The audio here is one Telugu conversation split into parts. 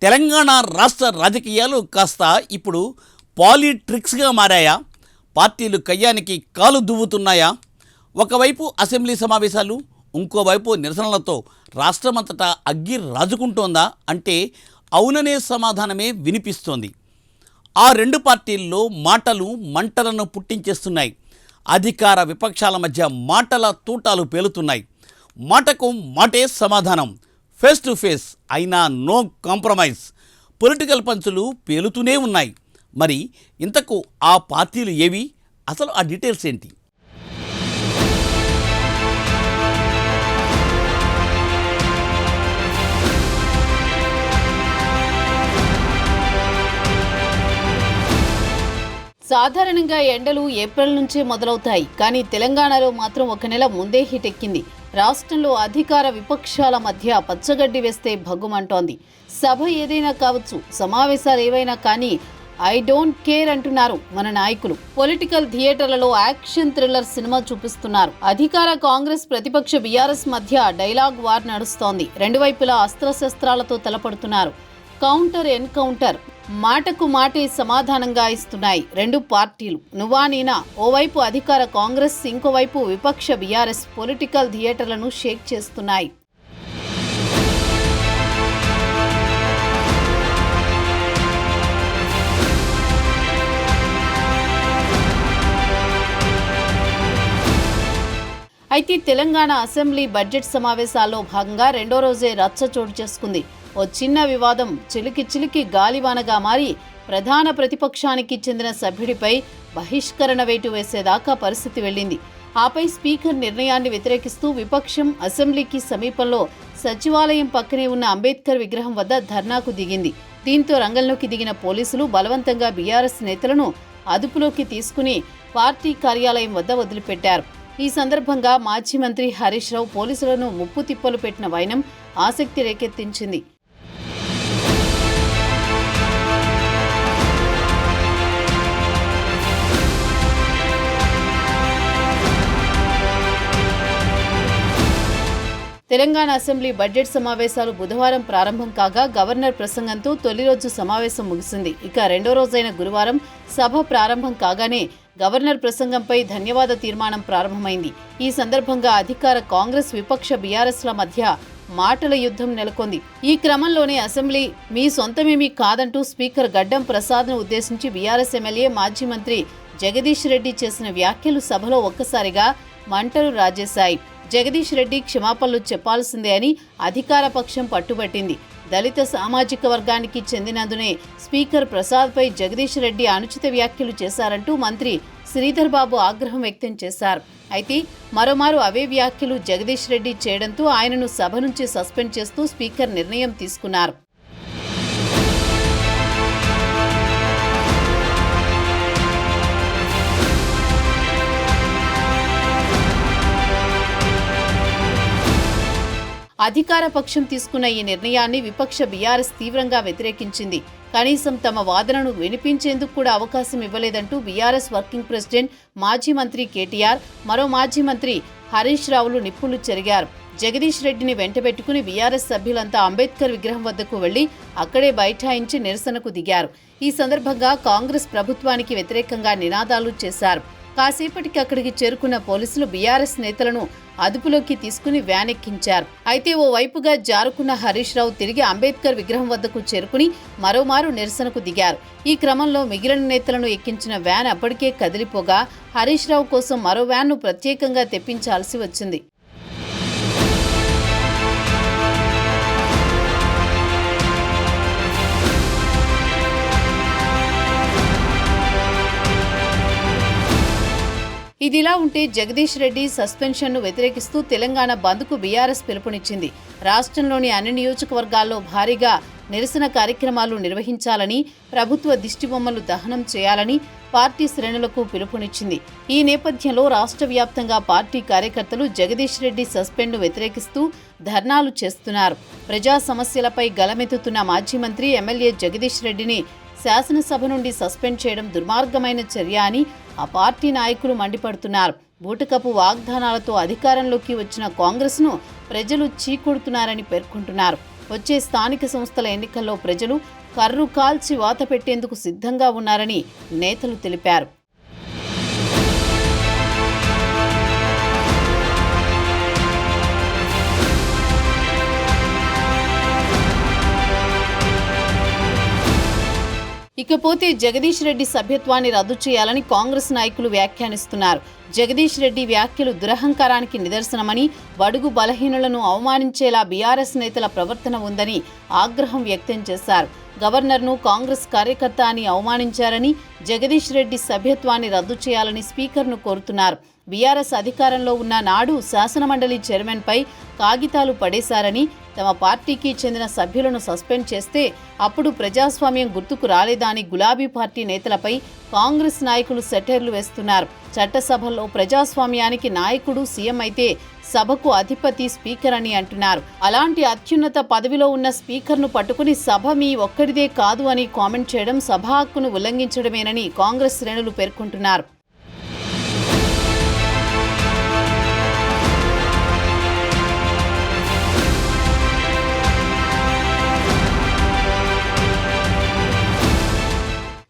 తెలంగాణ రాష్ట్ర రాజకీయాలు కాస్త ఇప్పుడు పాలిట్రిక్స్గా మారాయా? పార్టీలు కయ్యానికి కాలు దువ్వుతున్నాయా? ఒకవైపు అసెంబ్లీ సమావేశాలు, ఇంకోవైపు నిరసనలతో రాష్ట్రమంతటా అగ్గి రాజుకుంటోందా అంటే అవుననే సమాధానమే వినిపిస్తోంది. ఆ రెండు పార్టీల్లో మాటలు మంటలను పుట్టించేస్తున్నాయి. అధికార విపక్షాల మధ్య మాటల తూటాలు పేలుతున్నాయి. మాటకు మాటే సమాధానం, ఫేస్ టు ఫేస్ అయినా నో కాంప్రమైజ్. పొలిటికల్ పంచులు పేలుతూనే ఉన్నాయి. మరి ఇంతకు ఆ పార్టీలు ఏవి? అసలు ఆ డీటెయిల్స్ ఏంటి? సాధారణంగా ఎండలు ఏప్రిల్ నుంచే మొదలవుతాయి. కానీ తెలంగాణలో మాత్రం ఒక నెల ముందే హిట్ ఎక్కింది. రాష్ట్రంలో అధికార విపక్షాల మధ్య పచ్చగడ్డి వేస్తే భగ్గుమంటోంది. సభ ఏదైనా కావచ్చు, సమావేశాలు ఏవైనా కానీ ఐ డోంట్ కేర్ అంటున్నారు మన నాయకులు. పొలిటికల్ థియేటర్లలో యాక్షన్ థ్రిల్లర్ సినిమా చూపిస్తున్నారు. అధికార కాంగ్రెస్, ప్రతిపక్ష బీఆర్ఎస్ మధ్య డైలాగ్ వార్ నడుస్తోంది. రెండు వైపులా అస్త్రశస్త్రాలతో తలపడుతున్నారు. కౌంటర్ ఎన్కౌంటర్, మాటకు మాటే సమాధానంగా ఇస్తున్నాయి రెండు పార్టీలు. నువ్వా నేనా? ఓవైపు అధికార కాంగ్రెస్, ఇంకోవైపు విపక్ష బీఆర్ఎస్ పొలిటికల్ థియేటర్లను షేక్ చేస్తున్నాయి. అయితే తెలంగాణ అసెంబ్లీ బడ్జెట్ సమావేశాల్లో భాగంగా రెండో రోజే రచ్చ చోటు చేసుకుంది. ఓ చిన్న వివాదం చిలికి గాలివానగా మారి ప్రధాన ప్రతిపక్షానికి చెందిన సభ్యుడిపై బహిష్కరణ వేటు వేసేదాకా పరిస్థితి వెళ్ళింది. ఆపై స్పీకర్ నిర్ణయాన్ని వ్యతిరేకిస్తూ విపక్షం అసెంబ్లీకి సమీపంలో సచివాలయం పక్కనే ఉన్న అంబేద్కర్ విగ్రహం వద్ద ధర్నాకు దిగింది. దీంతో రంగంలోకి దిగిన పోలీసులు బలవంతంగా బీఆర్ఎస్ నేతలను అదుపులోకి తీసుకుని పార్టీ కార్యాలయం వద్ద వదిలిపెట్టారు. ఈ సందర్భంగా మాజీ మంత్రి హరీష్ రావు పోలీసులను ముప్పు తిప్పలు పెట్టిన వైనం ఆసక్తి రేకెత్తించింది. తెలంగాణ అసెంబ్లీ బడ్జెట్ సమావేశాలు బుధవారం ప్రారంభం కాగా గవర్నర్ ప్రసంగంతో తొలి రోజు సమావేశం ముగిసింది. ఇక రెండో రోజైన గురువారం సభ ప్రారంభం కాగానే గవర్నర్ ప్రసంగంపై ధన్యవాద తీర్మానం ప్రారంభమైంది. ఈ సందర్భంగా అధికార కాంగ్రెస్, విపక్ష బీఆర్ఎస్ల మధ్య మాటల యుద్ధం నెలకొంది. ఈ క్రమంలోనే అసెంబ్లీ మీ సొంతమేమీ కాదంటూ స్పీకర్ గడ్డం ప్రసాద్ను ఉద్దేశించి బీఆర్ఎస్ ఎమ్మెల్యే, మాజీ మంత్రి జగదీష్ రెడ్డి చేసిన వ్యాఖ్యలు సభలో ఒక్కసారిగా మంటలు రాజేశాయి. జగదీష్ రెడ్డి క్షమాపణలు చెప్పాల్సిందే అని అధికార పక్షం పట్టుబట్టింది. దళిత సామాజిక వర్గానికి చెందినందునే స్పీకర్ ప్రసాద్పై జగదీష్ రెడ్డి అనుచిత వ్యాఖ్యలు చేశారంటూ మంత్రి శ్రీధర్ బాబు ఆగ్రహం వ్యక్తం చేశారు. అయితే మరోమారు అవే వ్యాఖ్యలు జగదీష్ రెడ్డి చేయడంతో ఆయనను సభ నుంచి సస్పెండ్ చేస్తూ స్పీకర్ నిర్ణయం తీసుకున్నారు. అధికార పక్షం తీసుకున్న ఈ నిర్ణయాన్ని విపక్ష బీఆర్ఎస్ తీవ్రంగా వ్యతిరేకించింది. కనీసం తమ వాదనను వినిపించేందుకు కూడా అవకాశం ఇవ్వలేదంటూ బీఆర్ఎస్ వర్కింగ్ ప్రెసిడెంట్, మాజీ మంత్రి కేటీఆర్, మరో మాజీ మంత్రి హరీష్ రావులు నిప్పులు చెరిగారు. జగదీష్ రెడ్డిని వెంటబెట్టుకుని బీఆర్ఎస్ సభ్యులంతా అంబేద్కర్ విగ్రహం వద్దకు వెళ్లి అక్కడే బైఠాయించి నిరసనకు దిగారు. ఈ సందర్భంగా కాంగ్రెస్ ప్రభుత్వానికి వ్యతిరేకంగా నినాదాలు చేశారు. కాసేపటికి అక్కడికి చేరుకున్న పోలీసులు బీఆర్ఎస్ నేతలను అదుపులోకి తీసుకుని వ్యాన్ ఎక్కించారు. అయితే ఓ వైపుగా జారుకున్న హరీష్ రావు తిరిగి అంబేద్కర్ విగ్రహం వద్దకు చేరుకుని మరోమారు నిరసనకు దిగారు. ఈ క్రమంలో మిగిలిన నేతలను ఎక్కించిన వ్యాన్ అప్పటికే కదిలిపోగా హరీష్ రావు కోసం మరో వ్యాన్ను ప్రత్యేకంగా తెప్పించాల్సి వచ్చింది. ఇదిలా ఉంటే జగదీష్ రెడ్డి సస్పెన్షన్ను వ్యతిరేకిస్తూ తెలంగాణ బంద్కు బీఆర్ఎస్ పిలుపునిచ్చింది. రాష్ట్రంలోని అన్ని నియోజకవర్గాల్లో భారీగా నిరసన కార్యక్రమాలు నిర్వహించాలని, ప్రభుత్వ దిష్టిబొమ్మలు దహనం చేయాలని పార్టీ శ్రేణులకు పిలుపునిచ్చింది. ఈ నేపథ్యంలో రాష్ట్ర వ్యాప్తంగా పార్టీ కార్యకర్తలు జగదీష్ రెడ్డి సస్పెండ్ను వ్యతిరేకిస్తూ ధర్నాలు చేస్తున్నారు. ప్రజా సమస్యలపై గలమెత్తుతున్న మాజీ మంత్రి, ఎమ్మెల్యే జగదీష్ రెడ్డిని శాసనసభ నుండి సస్పెండ్ చేయడం దుర్మార్గమైన చర్య అని ఆ పార్టీ నాయకులు మండిపడుతున్నారు. బూటకపు వాగ్దానాలతో అధికారంలోకి వచ్చిన కాంగ్రెస్ను ప్రజలు చీకొడుతున్నారని పేర్కొంటున్నారు. వచ్చే స్థానిక సంస్థల ఎన్నికల్లో ప్రజలు కర్రు కాల్చి వాత పెట్టేందుకు సిద్ధంగా ఉన్నారని నేతలు తెలిపారు. ఇకపోతే జగదీష్ రెడ్డి సభ్యత్వాన్ని రద్దు చేయాలని కాంగ్రెస్ నాయకులు వ్యాఖ్యానిస్తున్నారు. జగదీష్ రెడ్డి వ్యాఖ్యలు దురహంకారానికి నిదర్శనమని, బడుగు బలహీనులను అవమానించేలా బీఆర్ఎస్ నేతల ప్రవర్తన ఉందని ఆగ్రహం వ్యక్తం చేశారు. గవర్నర్ను కాంగ్రెస్ కార్యకర్త అని అవమానించారని, జగదీష్ రెడ్డి సభ్యత్వాన్ని రద్దు చేయాలని స్పీకర్ను కోరుతున్నారు. బీఆర్ఎస్ అధికారంలో ఉన్న నాడు శాసనమండలి చైర్మన్పై కాగితాలు పడేశారని, తమ పార్టీకి చెందిన సభ్యులను సస్పెండ్ చేస్తే అప్పుడు ప్రజాస్వామ్యం గుర్తుకు రాలేదా అని గులాబీ పార్టీ నేతలపై కాంగ్రెస్ నాయకులు సెటైర్లు వేస్తున్నారు. చట్టసభల్లో ప్రజాస్వామ్యానికి నాయకుడు సీఎం అయితే సభకు అధిపతి స్పీకర్ అని అంటున్నారు. అలాంటి అత్యున్నత పదవిలో ఉన్న స్పీకర్ను పట్టుకుని సభ మీ ఒక్కడిదే కాదు అని కామెంట్ చేయడం సభా హక్కును ఉల్లంఘించడమేనని కాంగ్రెస్ శ్రేణులు పేర్కొంటున్నారు.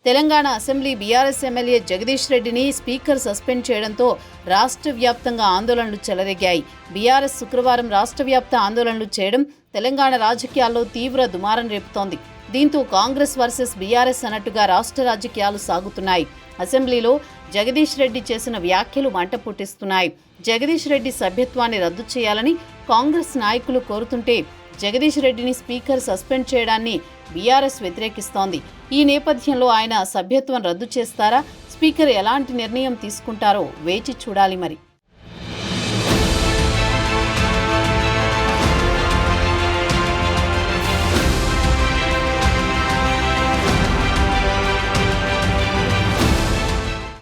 Telangana assembly BRS MLA Jagadish రెడ్డిని స్పీకర్ సస్పెండ్ చేయడంతో రాష్ట్ర వ్యాప్తంగా ఆందోళనలు చెలరేగాయి. బీఆర్ఎస్ శుక్రవారం రాష్ట్ర వ్యాప్త ఆందోళనలు చేయడం తెలంగాణ రాజకీయాల్లో తీవ్ర దుమారం రేపుతోంది. దీంతో కాంగ్రెస్ వర్సెస్ బీఆర్ఎస్ అన్నట్టుగా రాష్ట్ర రాజకీయాలు సాగుతున్నాయి. అసెంబ్లీలో జగదీష్ రెడ్డి చేసిన వ్యాఖ్యలు మంట పుట్టిస్తున్నాయి. జగదీష్ రెడ్డి సభ్యత్వాన్ని రద్దు చేయాలని కాంగ్రెస్ నాయకులు కోరుతుంటే జగదీష్ రెడ్డిని స్పీకర్ సస్పెండ్ చేయడాన్ని బీఆర్ఎస్ వ్యతిరేకిస్తోంది. ఈ నేపథ్యంలో ఆయన సభ్యత్వం రద్దు చేస్తారా? స్పీకర్ ఎలాంటి నిర్ణయం తీసుకుంటారో వేచి చూడాలి మరి.